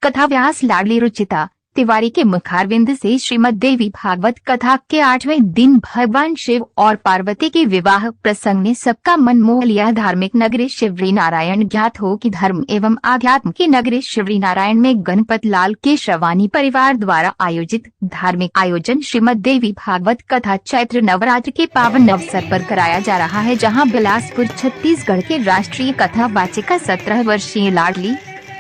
कथा व्यास लाडली रुचिता तिवारी के मुखारविंद से श्रीमद् देवी भागवत कथा के 8वें दिन भगवान शिव और पार्वती के विवाह प्रसंग ने सबका मन मोह लिया। धार्मिक नगरी शिवरी नारायण। ज्ञात हो कि धर्म एवं आध्यात्म की नगरी शिवरी नारायण में गणपत लाल के श्रवानी परिवार द्वारा आयोजित धार्मिक आयोजन श्रीमद् देवी भागवत कथा चैत्र नवरात्र के पावन अवसर पर कराया जा रहा है, जहां बिलासपुर छत्तीसगढ़ के राष्ट्रीय कथा वाचिका 17 वर्षीय लाडली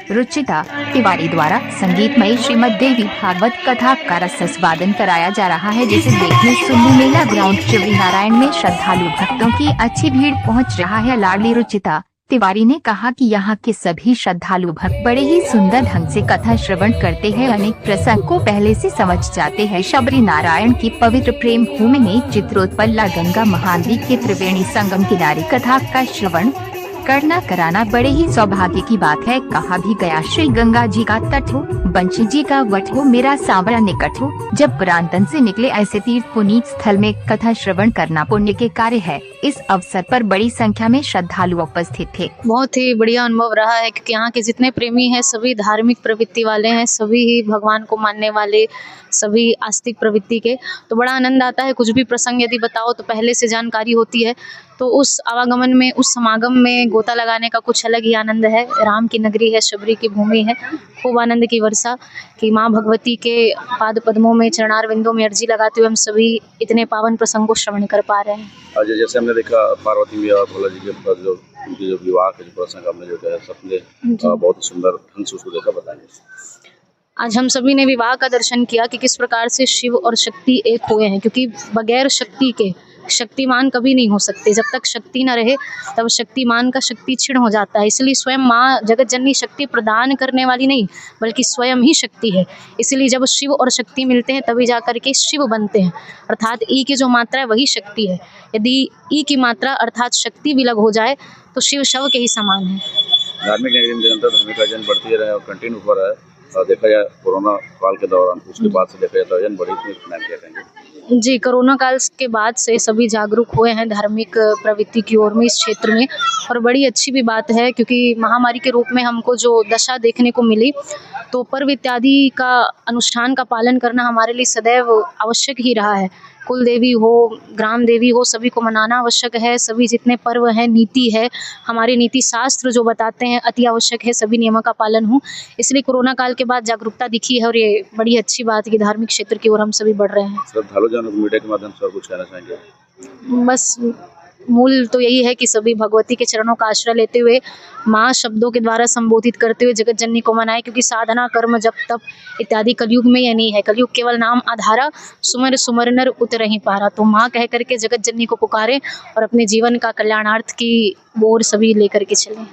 रुचिता तिवारी द्वारा संगीतमयी श्रीमद् देवी भागवत कथा का रसास्वादन कराया जा रहा है, जिसे देखने सुन्नी मेला ग्राउंड शिवरी नारायण में श्रद्धालु भक्तों की अच्छी भीड़ पहुंच रहा है। लाडली रुचिता तिवारी ने कहा कि यहाँ के सभी श्रद्धालु भक्त बड़े ही सुंदर ढंग से कथा श्रवण करते हैं, अनेक प्रसंग को पहले से समझ जाते हैं। शबरी नारायण की पवित्र प्रेम भूमि में चित्रोत्पल्ला गंगा महानदी के त्रिवेणी संगम किनारे कथा का श्रवण करना कराना बड़े ही सौभाग्य की बात है। कहा भी गया, श्री गंगा जी का तट हो, बंशी जी का वट हो, मेरा सांवरा निकट हो। जब पुरातन से निकले ऐसे तीर्थ पुनीत स्थल में कथा श्रवण करना पुण्य के कार्य है। इस अवसर पर बड़ी संख्या में श्रद्धालु उपस्थित थे। बहुत ही बढ़िया अनुभव रहा है, क्योंकि यहाँ के जितने प्रेमी हैं सभी धार्मिक प्रवृत्ति वाले हैं, सभी ही भगवान को मानने वाले, सभी आस्तिक प्रवृत्ति के। तो बड़ा आनंद आता है। कुछ भी प्रसंग यदि बताओ तो पहले से जानकारी होती है, तो उस आवागमन में, उस समागम में गोता लगाने का कुछ अलग ही आनंद है। राम की नगरी है, शबरी की भूमि है। खूब आनंद की वर्षा कि माँ भगवती के पाद पद्मों में, चरणार बिंदों में अर्जी लगाते हुए हम सभी इतने पावन प्रसंग को श्रवण कर पा रहे हैं। आज जैसे हमने देखा पार्वती मैया और भोला जी के पास जो विवाह के जो प्रसंग हमने जो है सबने बहुत ही सुंदर ढंग से उसको देखा, बताएंगे। आज हम सभी ने विवाह का दर्शन किया कि किस प्रकार से शिव और शक्ति एक हुए हैं, क्योंकि बगैर शक्ति के शक्तिमान कभी नहीं हो सकते। जब तक शक्ति न रहे तब शक्तिमान का शक्ति क्षीण हो जाता है। इसलिए स्वयं माँ जगत जननी शक्ति प्रदान करने वाली नहीं, बल्कि स्वयं ही शक्ति है। इसलिए जब शिव और शक्ति मिलते हैं तभी जाकर के शिव बनते हैं। अर्थात ई की जो मात्रा है वही शक्ति है। यदि ई की मात्रा अर्थात शक्ति विलग हो जाए तो शिव शव के ही समान है। धार्मिक नगरी में निरंतर धार्मिक आयोजन बढ़ती रहे और कंटिन्यू हो रहा है। देखा जाए कोरोना काल के दौरान, उसके बाद से देखा जाए तो आयोजन बड़ी क्या कहेंगे? जी, कोरोना काल के बाद से सभी जागरूक हुए हैं धार्मिक प्रवृत्ति की ओर में इस क्षेत्र में, और बड़ी अच्छी भी बात है, क्योंकि महामारी के रूप में हमको जो दशा देखने को मिली, तो पर्व इत्यादि का अनुष्ठान का पालन करना हमारे लिए सदैव आवश्यक ही रहा है। कुल देवी हो, ग्राम देवी हो, सभी को मनाना आवश्यक है। सभी जितने पर्व हैं, नीति है, हमारे नीति शास्त्र जो बताते हैं, अति आवश्यक है सभी नियमों का पालन हो। इसलिए कोरोना काल के बाद जागरूकता दिखी है, और ये बड़ी अच्छी बात है कि धार्मिक क्षेत्र की ओर हम सभी बढ़ रहे हैं। श्रद्धालु जनों को मीडिया के माध्यम से और कुछ कहना चाहेंगे? बस मूल तो यही है कि सभी भगवती के चरणों का आश्रय लेते हुए, माँ शब्दों के द्वारा संबोधित करते हुए जगत जननी को मनाएं, क्योंकि साधना कर्म जप तप इत्यादि कलयुग में यह नहीं है। कलयुग केवल नाम आधारा, सुमर सुमर नर उतर ही पारा। तो माँ कह करके जगत जननी को पुकारें और अपने जीवन का कल्याणार्थ की ओर सभी लेकर के चलें।